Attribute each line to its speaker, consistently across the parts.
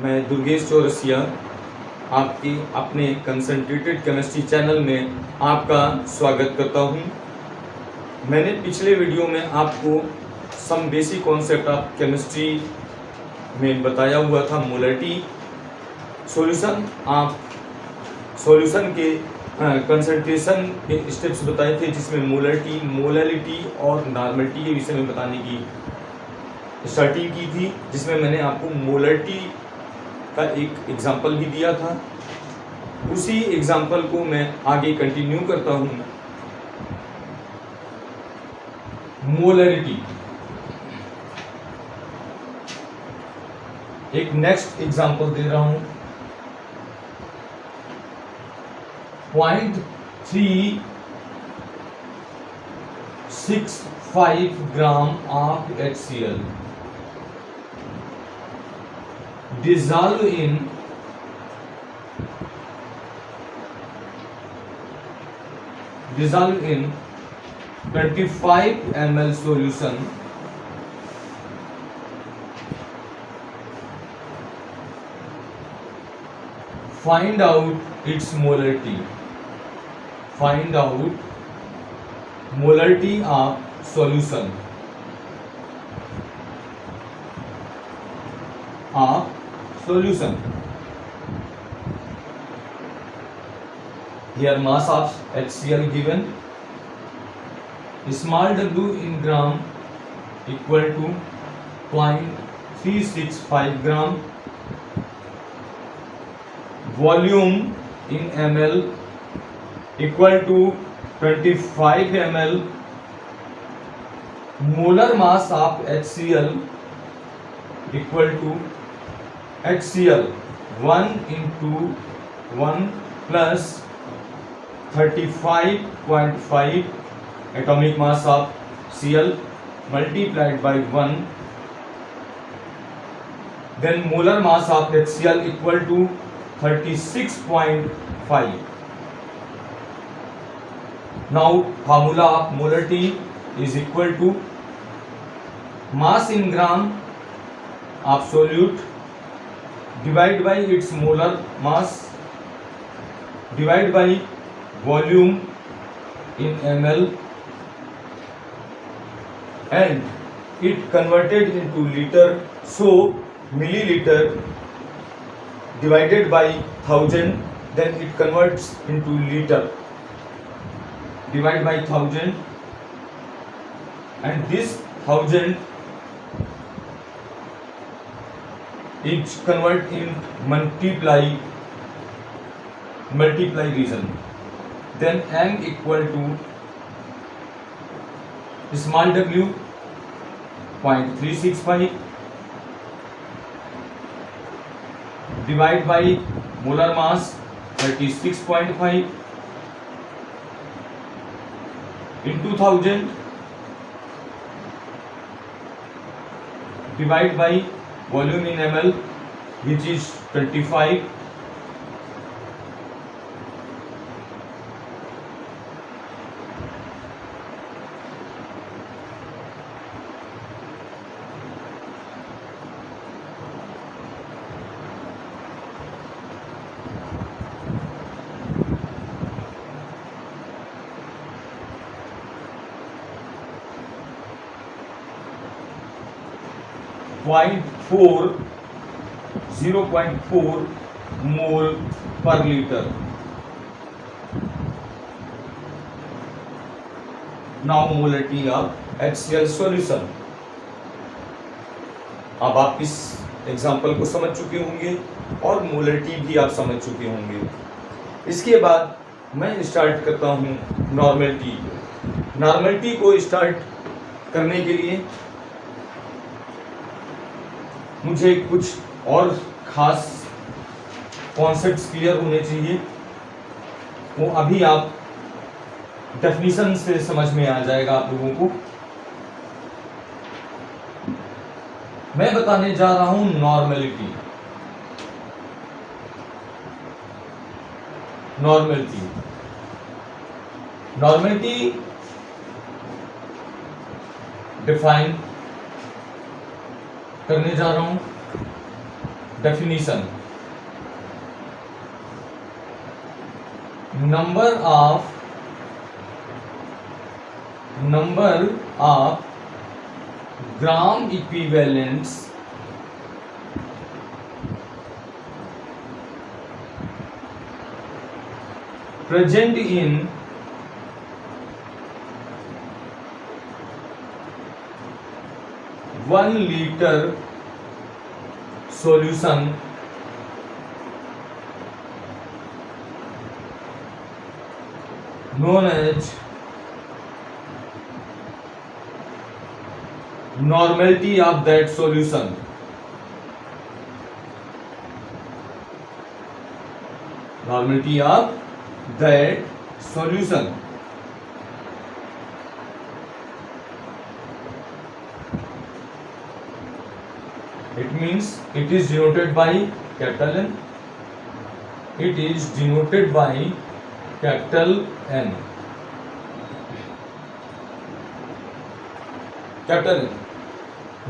Speaker 1: मैं दुर्गेश चौरसिया आपके अपने कंसंट्रेटेड केमिस्ट्री चैनल में आपका स्वागत करता हूं। मैंने पिछले वीडियो में आपको some basic concept of chemistry में बताया हुआ था मोलरिटी सॉल्यूशन के कंसंट्रेशन के स्टेप्स बताए थे, जिसमें मोलरिटी, मोलैलिटी और नॉर्मलिटी के विषय में बताने की स्टार्टिंग की थी, जिसमें मैंने आपको मोलरिटी का एक एग्जाम्पल भी दिया था। उसी एग्जाम्पल को मैं आगे कंटिन्यू करता हूं। मोलरिटी एक नेक्स्ट एग्जाम्पल दे रहा हूं। 0.365 gram of HCl dissolve in 25 ml solution find out its molarity. Find out molarity of solution Here mass of HCl given, small w in gram equal to 0.365 gram, volume in ml equal to 25 ml, molar mass of HCl equal to HCl 1 into 1 plus 35.5 atomic mass of Cl multiplied by 1, then molar mass of HCl equal to 36.5. Now formula of molarity is equal to mass in gram of solute divided by its molar mass divided by volume in ml, and it converted into liter, so milliliter divided by 1000, then it converts into liter, divide by 1000, and this 1000 is convert in multiply region, then m equal to small w 0.365 divide by molar mass 36.5 into 1000 divide by volume in ml, which is 25. .4 0.4 mole per liter. Now molarity of HCl solution. अब आप इस example को समझ चुके होंगे और molarity भी आप समझ चुके होंगे। इसके बाद मैं स्टार्ट करता हूँ नॉर्मलिटी। नॉर्मलिटी को स्टार्ट करने के लिए मुझे कुछ और खास कॉन्सेप्ट्स क्लियर होने चाहिए, वो अभी आप डेफिनेशन से समझ में आ जाएगा आप लोगों को। मैं बताने जा रहा हूं नॉर्मलिटी। नॉर्मलिटी डिफाइन करने जा रहा हूं। definition. Number of gram equivalents present in 1 liter solution known as normality of that solution. Normality of that solution. It means it is denoted by capital N. It is denoted by capital N. Capital N.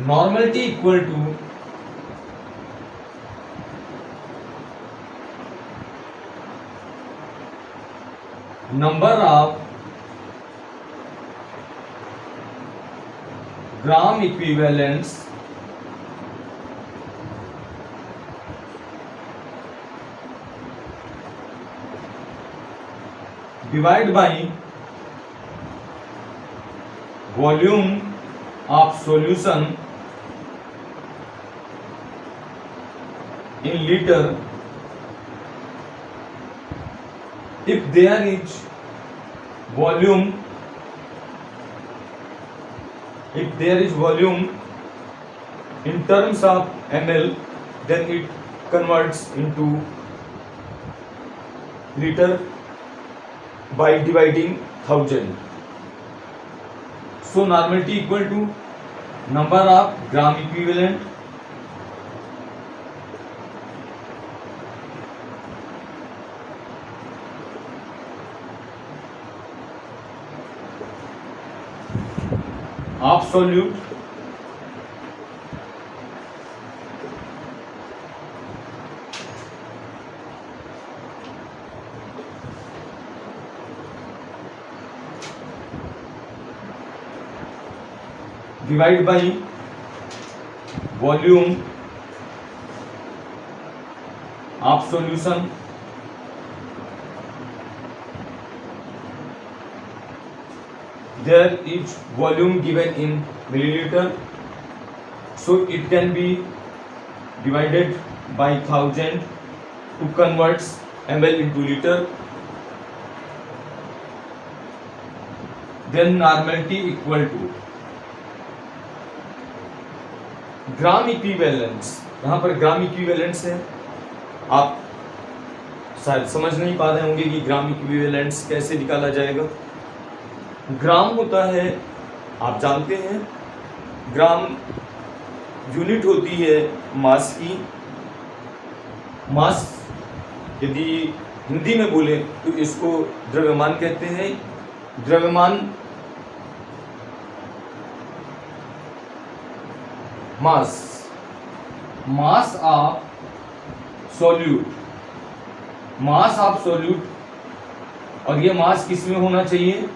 Speaker 1: Normality equal to number of gram equivalents divided by volume of solution in liter if there is volume in terms of ml, then it converts into liter by dividing 1000. So normality equal to number of gram equivalent of solute divided by volume of solution there is volume given in milliliter, so it can be divided by 1000 to convert ml into liter. Then normality equal to gram equivalence. यहाँ पर ग्राम equivalence है, आप शायद समझ नहीं पा रहे होंगे कि ग्राम इक्विवेलेंस कैसे निकाला जाएगा. ग्राम होता है, आप जानते हैं, ग्राम यूनिट होती है मास की. मास यदि हिंदी में बोले तो इसको द्रव्यमान कहते हैं. द्रव्यमान मास ऑफ सॉल्यूट, और ये मास किस में होना चाहिए?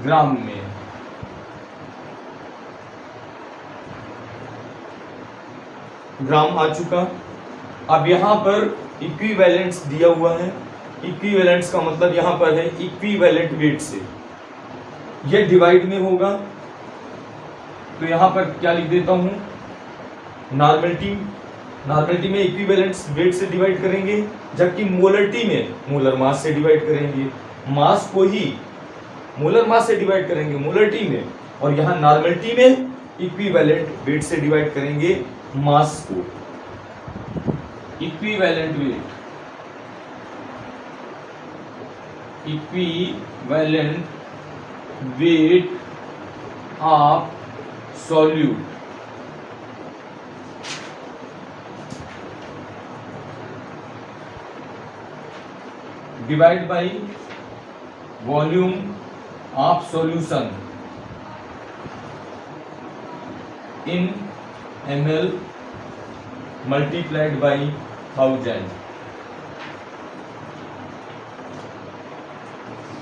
Speaker 1: ग्राम में. ग्राम आ चुका. अब यहां पर इक्विवेलेंट्स दिया हुआ है. इक्विवेलेंट्स का मतलब यहां पर है इक्विवेलेंट वेट से. ये डिवाइड में होगा तो यहां पर क्या लिख देता हूं, नॉर्मलिटी में इक्विवेलेंट्स वेट से डिवाइड करेंगे, जबकि मोलरिटी में मोलर मास से डिवाइड करेंगे. मास को ही मोलर मास से डिवाइड करेंगे मोलरिटी में, और यहाँ नॉर्मलिटी में इक्विवेलेंट वेट से डिवाइड करेंगे मास को. Equivalent weight of solute divide by volume of solution in ml multiplied by 1000.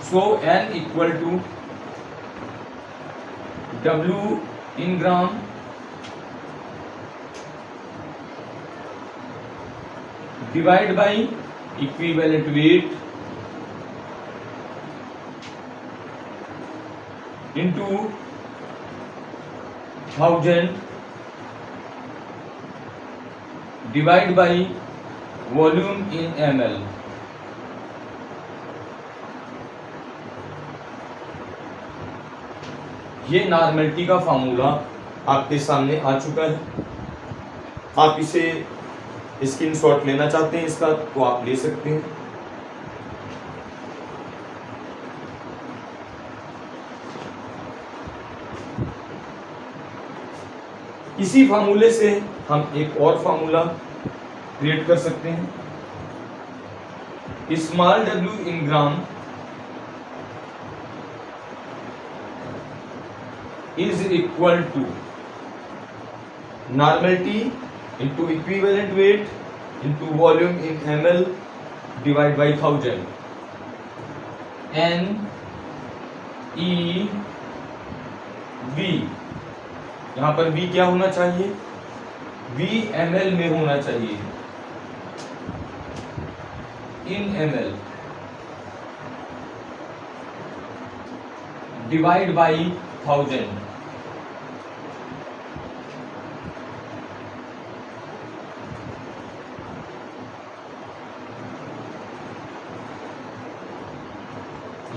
Speaker 1: So N equal to W in gram divide by equivalent weight into 1000 divide by volume in ml. ये normality का formula आपके सामने आ चुका है। आप इसे screenshot लेना चाहते हैं इसका तो आप ले सकते हैं। इसी फार्मूले से हम एक और फार्मूला क्रिएट कर सकते हैं। Small w in gram is equal to normality into equivalent weight into volume in ml divided by 1000. N E V, यहाँ पर V क्या होना चाहिए? V ml में होना चाहिए, in ml divide by 1000.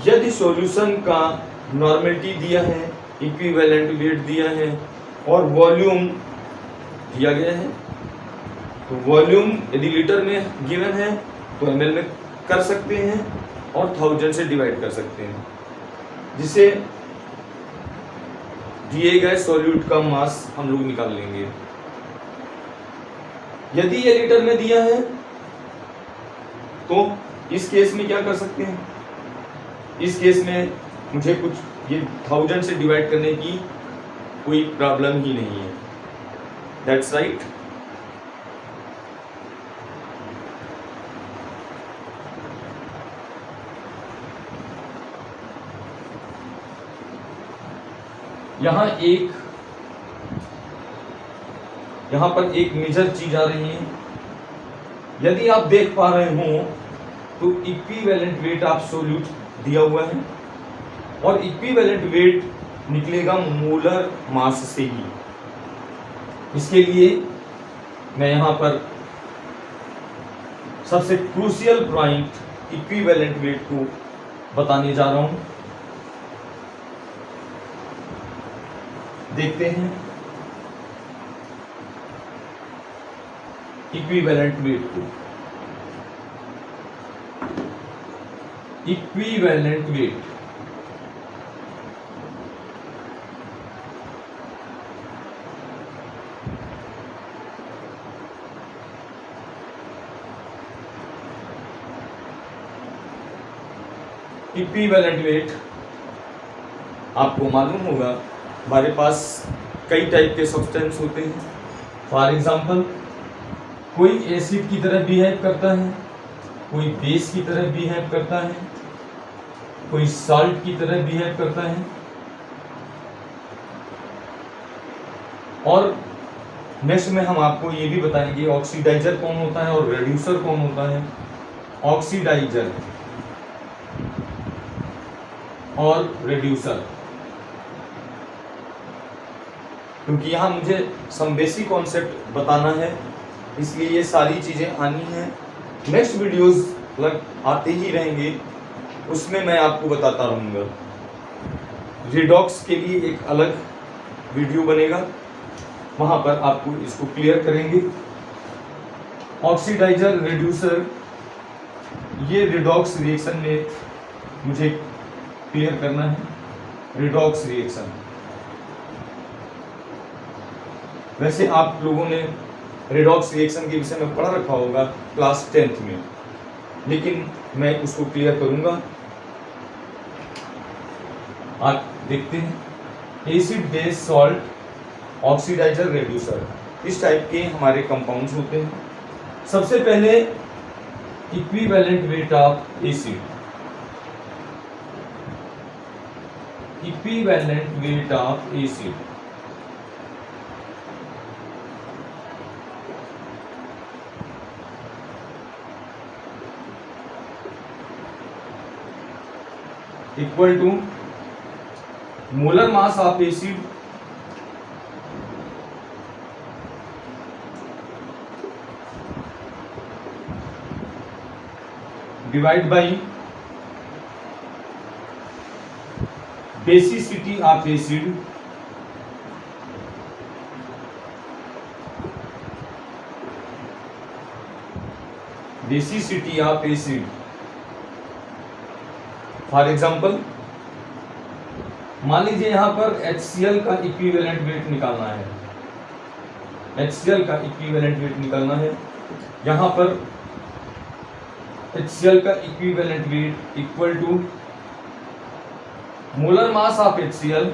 Speaker 1: यदि सॉल्यूशन का नॉर्मेलिटी दिया है, इक्विवेलेंट वेट दिया है और वॉल्यूम दिया गया है, तो वॉल्यूम यदि लीटर में गिवन है तो ml में कर सकते हैं और 1000 से डिवाइड कर सकते हैं, जिससे दिए गए सॉल्यूट का मास हम लोग निकाल लेंगे। यदि ये लीटर में दिया है तो इस केस में क्या कर सकते हैं? इस केस में मुझे कुछ ये 1000 से डिवाइड करने की कोई प्रॉब्लम ही नहीं है। That's right. यहां पर एक मेजर चीज आ रही है। यदि आप देख पा रहे हो तो इक्विवेलेंट वेट ऑफ सॉल्यूट दिया हुआ है और इक्विवेलेंट वेट निकलेगा मोलर मास से ही। इसके लिए मैं यहां पर सबसे क्रूशियल पॉइंट इक्विवेलेंट वेट को बताने जा रहा हूं। देखते हैं इक्विवेलेंट वेट को। इक्विवेलेंट वेट इक्विवेलेंट वेट आपको मालूम होगा हमारे पास कई टाइप के सब्सटेंस होते हैं। फॉर एग्जांपल कोई एसिड की तरह बिहेव करता है, कोई बेस की तरह बिहेव करता है, कोई सॉल्ट की तरह बिहेव करता है। और नेक्स्ट में हम आपको ये भी बताएंगे ऑक्सीडाइजर कौन होता है और रिड्यूसर कौन होता है। ऑक्सीडाइजर और रिड्यूसर, क्योंकि यहाँ मुझे सम बेसिक कॉन्सेप्ट बताना है, इसलिए ये सारी चीज़ें आनी हैं। नेक्स्ट वीडियोस आते ही रहेंगे, उसमें मैं आपको बताता रहूँगा। रिडॉक्स के लिए एक अलग वीडियो बनेगा, वहाँ पर आपको इसको क्लियर करेंगे। ऑक्सीडाइजर, रिड्यूसर, ये रिडॉक्स रिएक्शन में मुझे क्लियर करना है। रिडॉक्स रिएक्शन, वैसे आप लोगों ने रिडॉक्स रिएक्शन के विषय में पढ़ा रखा होगा क्लास 10th में, लेकिन मैं उसको क्लियर करूंगा। आप देखते हैं acid base salt, oxidizer, reducer. इस टाइप के हमारे कंपाउंड्स होते हैं। सबसे पहले equivalent weight of acid, equivalent weight of acid. Equal to molar mass of acid divide by basicity of acid basicity of acid. For example मान लीजिए यहां पर HCl का इक्विवेलेंट वेट निकालना है, HCl का इक्विवेलेंट वेट निकालना है। यहां पर HCl का equivalent weight equal to molar mass of HCl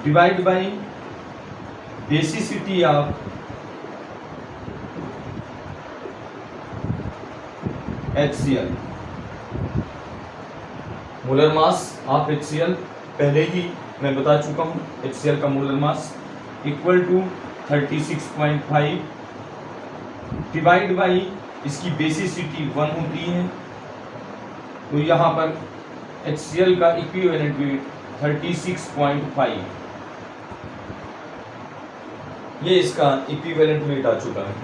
Speaker 1: divide by basicity of HCl। Molar mass of HCl पहले ही मैं बता चुका हूं, HCl का molar mass equal to 36.5 divide by इसकी बेसिसिटी 1 होती है, तो यहाँ पर HCl का इक्विवेलेंट वेट 36.5, ये इसका इक्विवेलेंट वेट आ चुका है।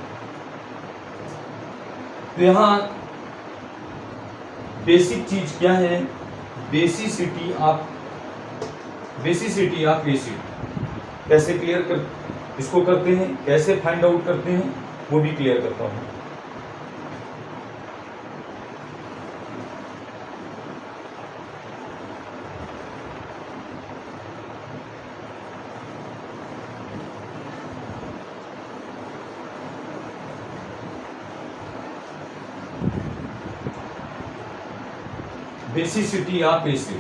Speaker 1: तो यहाँ बेसिक चीज क्या है, बेसिसिटी ऑफ एसिड कैसे क्लियर कर इसको करते हैं, कैसे फाइंड आउट करते हैं, वो भी क्लियर करता हूं। Basicity of acid,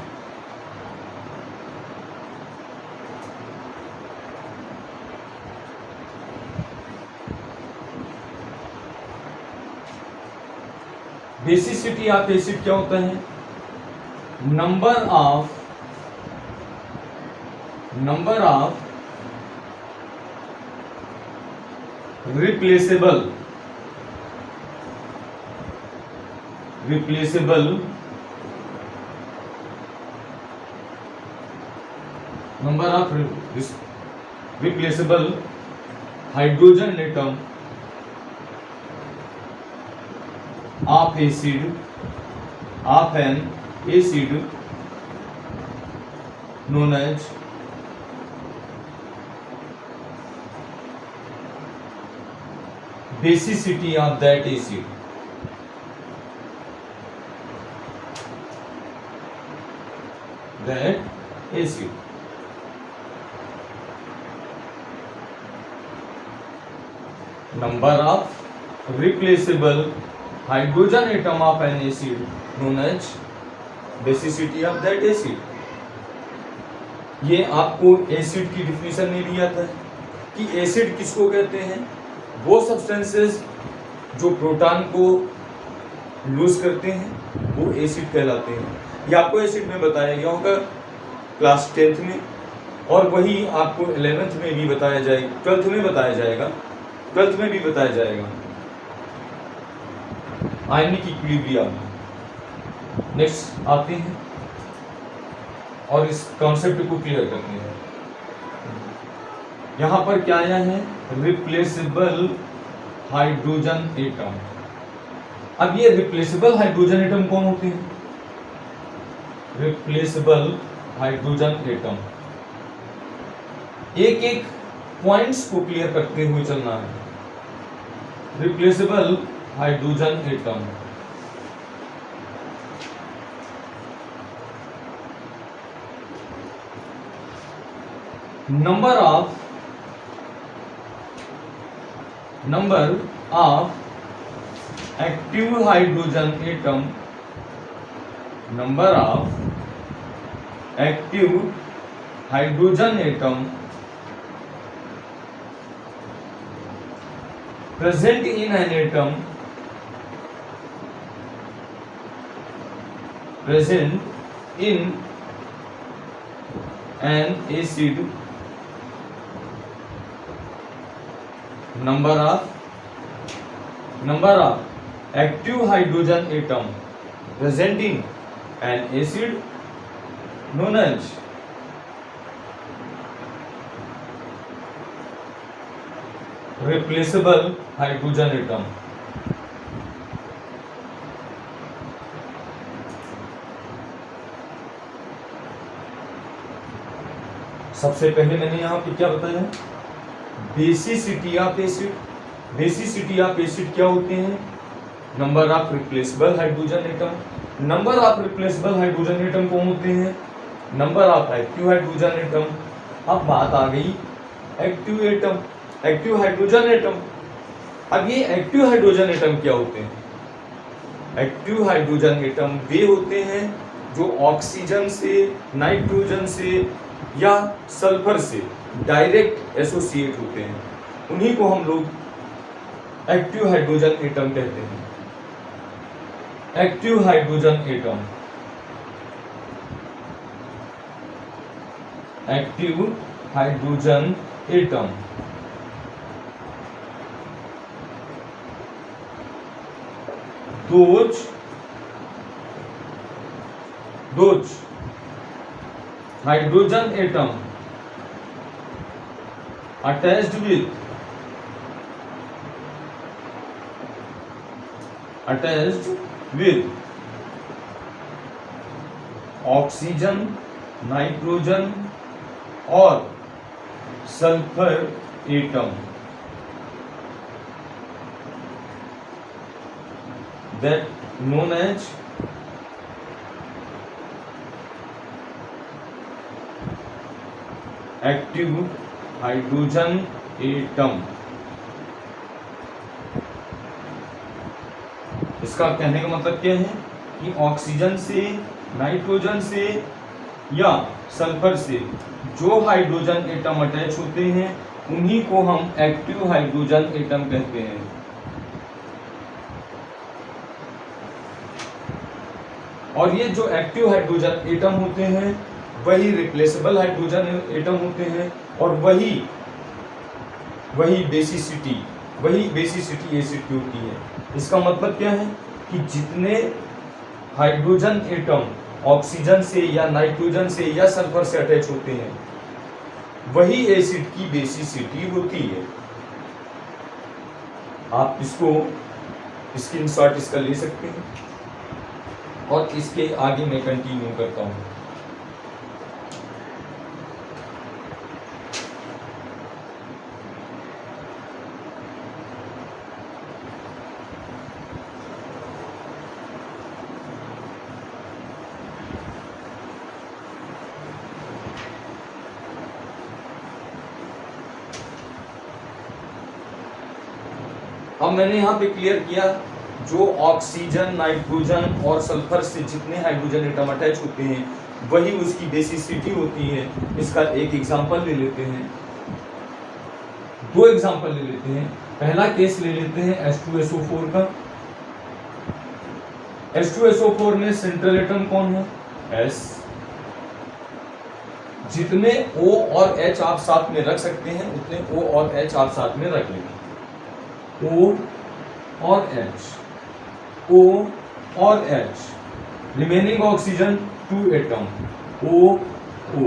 Speaker 1: basicity of acid क्या होता है, number of replaceable number of replaceable hydrogen atom of an acid known as basicity of that acid. Number of replaceable hydrogen atom of an acid known as basicity of that acid. ये आपको acid की definition में दिया था कि acid किसको कहते हैं, वो सब्सटेंसेस जो प्रोटॉन को लूज करते हैं वो एसिड कहलाते हैं। ये आपको एसिड में बताया गया होगा क्लास 10th में, और वही आपको 11th में भी बताया जाएगा, 12th में बताया जाएगा, 12th में भी बताया जाएगा आयनिक इक्विलिब्रियम। नेक्स्ट आते हैं और इस कॉन्सेप्ट को क्लियर करते हैं। यहां पर क्या आया है, रिप्लेसेबल हाइड्रोजन एटम। अब ये रिप्लेसेबल हाइड्रोजन एटम कौन होते हैं, रिप्लेसेबल हाइड्रोजन एटम, एक एक पॉइंट्स को क्लियर करते हुए चलना है। Replaceable hydrogen atom, number of active hydrogen atom, number of active hydrogen atom present in an atom present in an acid number of active hydrogen atom present in an acid known as replaceable hydrogen atom. सबसे पहले मैंने यहाँ पे क्या बताया, basicity of acid. Basicity of acid क्या होते हैं, number of replaceable hydrogen atom. Number of replaceable hydrogen atom कौन होते हैं, number of active hydrogen atom. अब बात आ गई active atom, active hydrogen atom. अब ये एक्टिव हाइड्रोजन एटम क्या होते हैं, एक्टिव हाइड्रोजन एटम वे होते हैं जो ऑक्सीजन से, नाइट्रोजन से या सल्फर से डायरेक्ट एसोसिएट होते हैं, उन्हीं को हम लोग एक्टिव हाइड्रोजन एटम कहते हैं। Active hydrogen atom, active hydrogen atom those hydrogen atom attached with oxygen, nitrogen और sulphur atom that known as active hydrogen atom। इसका कहने का मतलब क्या है कि ऑक्सीजन से, नाइट्रोजन से या सल्फर से जो हाइड्रोजन एटम अटैच होते हैं उन्हीं को हम एक्टिव हाइड्रोजन एटम कहते हैं। और ये जो एक्टिव हाइड्रोजन एटम होते हैं वही रिप्लेसेबल हाइड्रोजन एटम होते हैं और वही बेसिसिटी एसिड की होती है। इसका मतलब क्या है कि जितने हाइड्रोजन एटम ऑक्सीजन से या नाइट्रोजन से या सल्फर से अटैच होते हैं वही एसिड की बेसिसिटी होती है। आप इसको स्क्रीनशॉट इसका ले सकते हैं और इसके आगे मैं कंटिन्यू करता हूं। अब मैंने यहां पे क्लियर किया जो ऑक्सीजन, नाइट्रोजन और सल्फर से जितने हाइड्रोजन एटम अटैच होते हैं वही उसकी बेसिसिटी होती है। इसका एक एग्जांपल ले लेते हैं, दो एग्जांपल ले लेते हैं। पहला केस ले लेते हैं H2SO4 का। H2SO4 में सेंट्रल एटम कौन है, S। जितने O और H आप साथ में रख सकते हैं उतने O और H आप साथ में रख लेंगे। O और H, O और H, remaining oxygen 2 atom O O।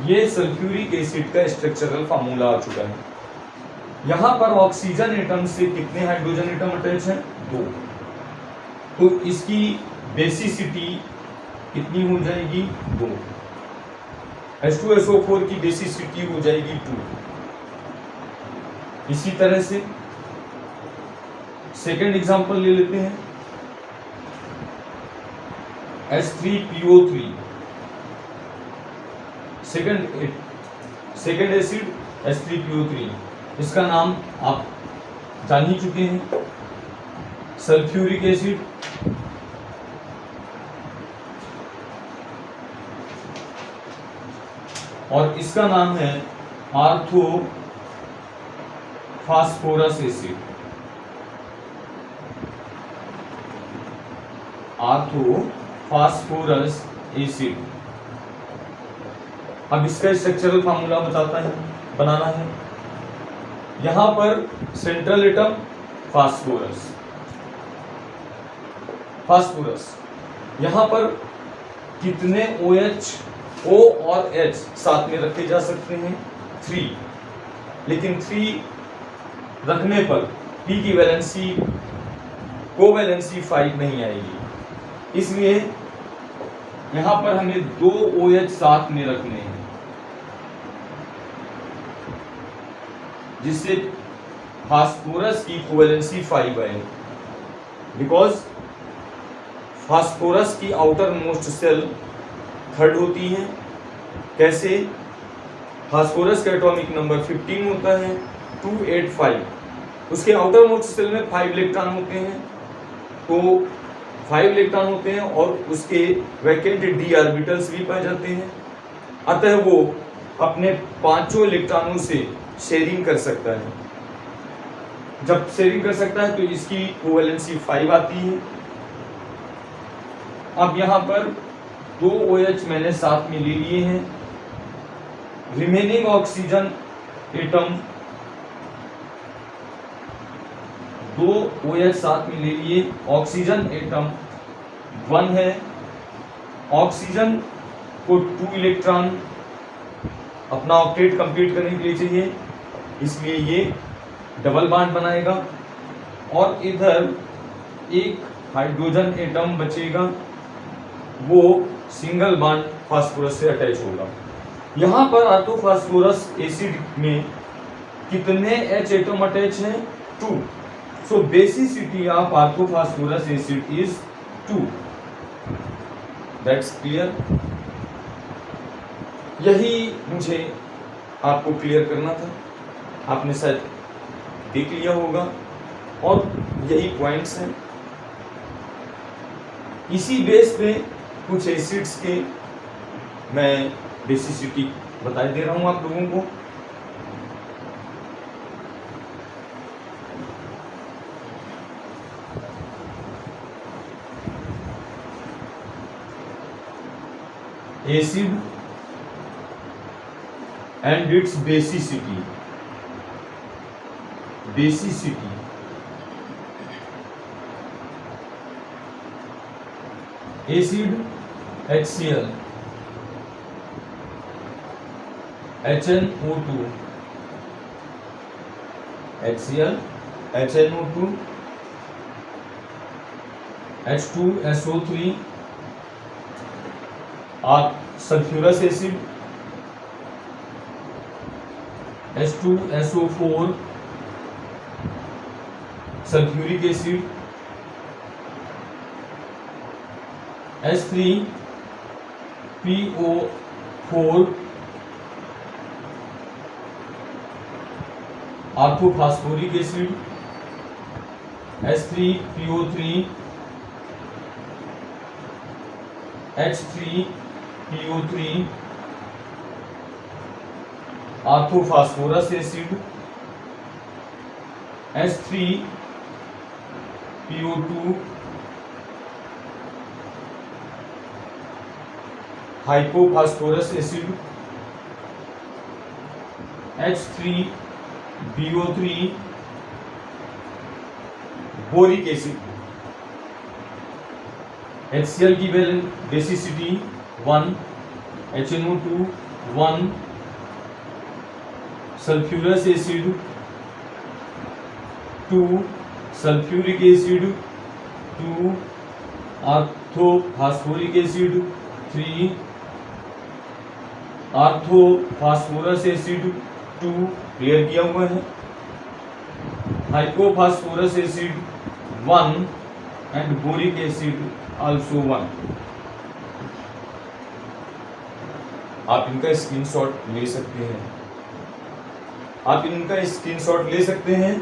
Speaker 1: ये सल्फ्यूरिक एसिड का स्ट्रक्चरल फार्मूला आ चुका है। यहां पर ऑक्सीजन एटम से कितने हाइड्रोजन एटम अटैच हैं, 2। तो इसकी बेसिसिटी कितनी हो जाएगी, 2। H2SO4 की बेसिसिटी हो जाएगी 2। इसी तरह से सेकेंड एग्जांपल ले लेते हैं, H3PO3। सेकेंड एसिड H3PO3, इसका नाम आप जान ही चुके हैं, सल्फ्यूरिक एसिड। और इसका नाम है आर्थोफास्फोरस एसिड। आर्थोफास्फोरस एसिड। अब इसका स्ट्रक्चरल फार्मूला बनाना है। यहां पर सेंट्रल एटम फास्फोरस, यहां पर कितने OH, O और H साथ में रखे जा सकते हैं? 3, लेकिन 3 रखने पर P की कोवैलेंसी 5 नहीं आएगी, इसलिए यहां पर हमें 2 OH साथ में रखने हैं, जिससे फास्फोरस की कोवैलेंसी 5 आए। बिकॉज फास्फोरस की आउटर मोस्ट सेल थर्ड होती है। कैसे? फास्फोरस का एटॉमिक नंबर 15 होता है, 285। उसके आउटर मोस्ट सेल में 5 इलेक्ट्रॉन होते हैं, तो 5 इलेक्ट्रॉन होते हैं और उसके वैकेंट d ऑर्बिटल्स भी पाए जाते हैं। अतः वो अपने 5 इलेक्ट्रॉनों से शेयरिंग कर सकता है। जब शेयरिंग कर सकता है तो इसकी कोवैलेंसी 5 आती है। अब यहाँ पर 2 OH मैंने साथ में ले लिए हैं। रिमेनिंग ऑक्सीजन एटम 2 OH साथ में ले लिए। ऑक्सीजन एटम 1 है। ऑक्सीजन को 2 इलेक्ट्रॉन अपना ऑक्टेट कंप्लीट करने के लिए चाहिए, इसलिए ये डबल बॉन्ड बनाएगा। और इधर एक हाइड्रोजन एटम बचेगा, वो सिंगल बॉन्ड फास्फोरस से अटैच होगा। यहाँ पर आर्थोफास्फोरस एसिड में कितने H एटम अटैच हैं? 2। So basicity of orthophosphorous acid is 2। That's clear. यही मुझे आपको क्लियर करना था, आपने शायद देख लिया होगा, और यही पॉइंट्स हैं। इसी बेस पे कुछ एसिड्स के मैं बेसिसिटी बता दे रहा हूं आप लोगों को। Acid and its basicity acid HCl HNO2 HCl HNO2 H2SO3 और sulphurous acid H2SO4 sulphuric acid H3PO4 orthophosphoric acid H3PO3 H3PO3 orthophosphorous acid H3PO2 hypophosphorous acid H3BO3 boric acid. HCl की basicity 1, HNO2 1, sulphurous acid 2, sulphuric acid 2, orthophosphoric acid 3, orthophosphorous acid 2 clear किया हुआ है, hypophosphorous acid 1 and boric acid also 1। आप इनका screenshot ले सकते हैं। आप इनका स्क्रीनशॉट ले सकते हैं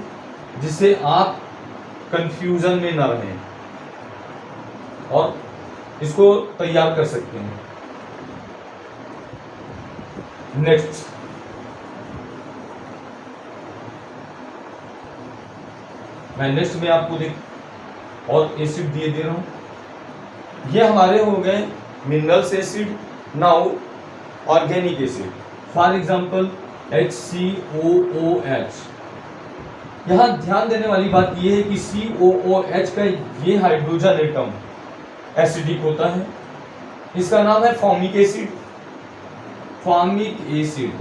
Speaker 1: जिससे आप कंफ्यूजन में ना रहें और इसको तैयार कर सकते हैं। नेक्स्ट, मैं नेक्स्ट में आपको और एसिड दे रहा हूं। ये हमारे हो गए minerals acid. Now organic acid, for example HCOOH। यहाँ ध्यान देने वाली बात यह है कि COOH का ये हाइड्रोजन एटम एसिडिक होता है। इसका नाम है formic acid. Formic acid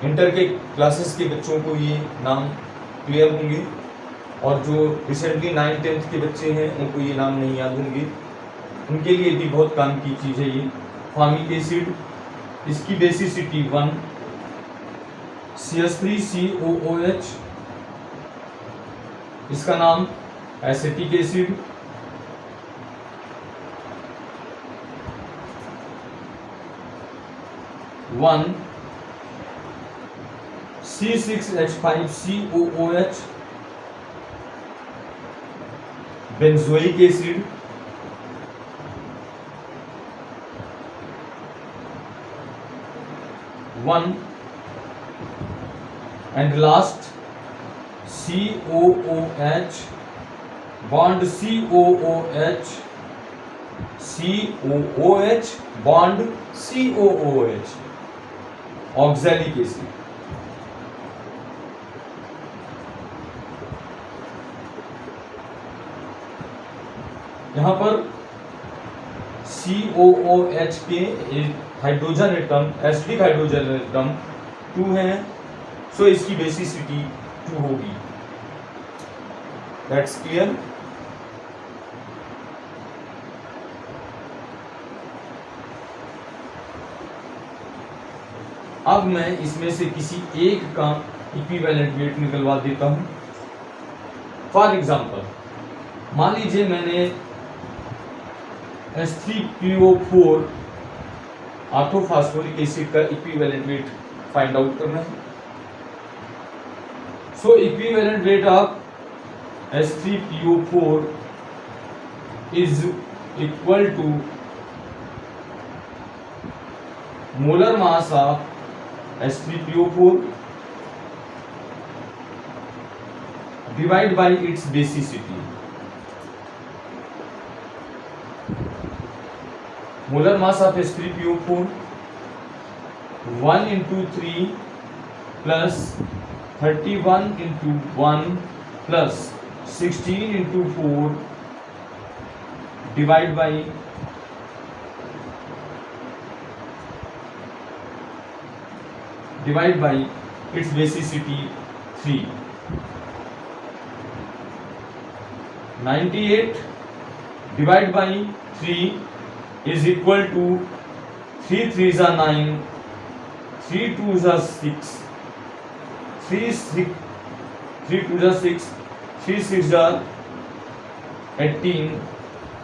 Speaker 1: inter के क्लासेस के बच्चों को ये नाम क्लियर होंगे और जो रिसेंटली 9th-10th के बच्चे हैं उनको ये नाम नहीं याद होंगे, उनके लिए भी बहुत काम की चीज़ है ये फॉर्मिक एसिड। इसकी बेसिसिटी 1, CH3COOH। इसका नाम acetic acid. One C6H5COOH benzoic acid. One and last COOH bond COOH, COOH bond COOH, oxalic acid. यहाँ पर COOH के hydrogen atom, acidic hydrogen atom 2 हैं, सो इसकी बेसिसिटी 2 होगी। That's clear. अब मैं इसमें से किसी एक का इक्विवेलेंट वेट निकलवा देता हूं। फॉर एग्जांपल, मान लीजिए मैंने H3PO4 ऑर्थोफॉस्फोरिक एसिड का इक्विवेलेंट वेट फाइंड आउट करना है। So equivalent weight of H3PO4 is equal to molar mass of H3PO4 divide by its basicity. Molar mass of H3PO4 1 into 3 plus 31 into 1 plus 16 into 4 divide by its basicity 3। 98 divided by 3 is equal to 3 3s are 9, 3 2s are 6, 3 2s are 6, 3 6s are 18,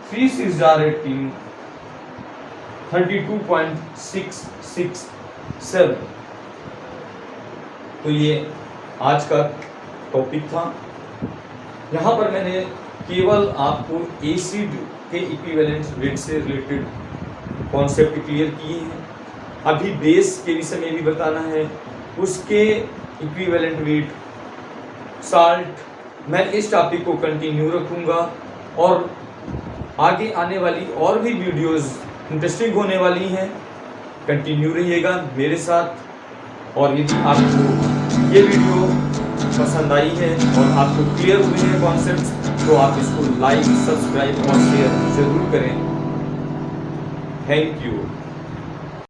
Speaker 1: 3 6s are 18, 32.667। तो ये आज का topic था। यहाँ पर मैंने केवल आपको एसिड के इक्विवेलेंट वेट से रिलेटेड कॉन्सेप्ट क्लियर किए हैं। अभी बेस के विषय में भी बताना है, उसके इक्विवेलेंट वेट, साल्ट। मैं इस टॉपिक को कंटिन्यू रखूँगा और आगे आने वाली और भी वीडियोस इंटरेस्टिंग होने वाली हैं। कंटिन्यू रहिएगा मेरे साथ। और यदि आपको ये वीडियो पसंद आई है और आपको क्लियर हुए हैं कॉन्सेप्ट्स, तो आप इसको लाइक, सब्सक्राइब और शेयर जरूर करें। Thank you.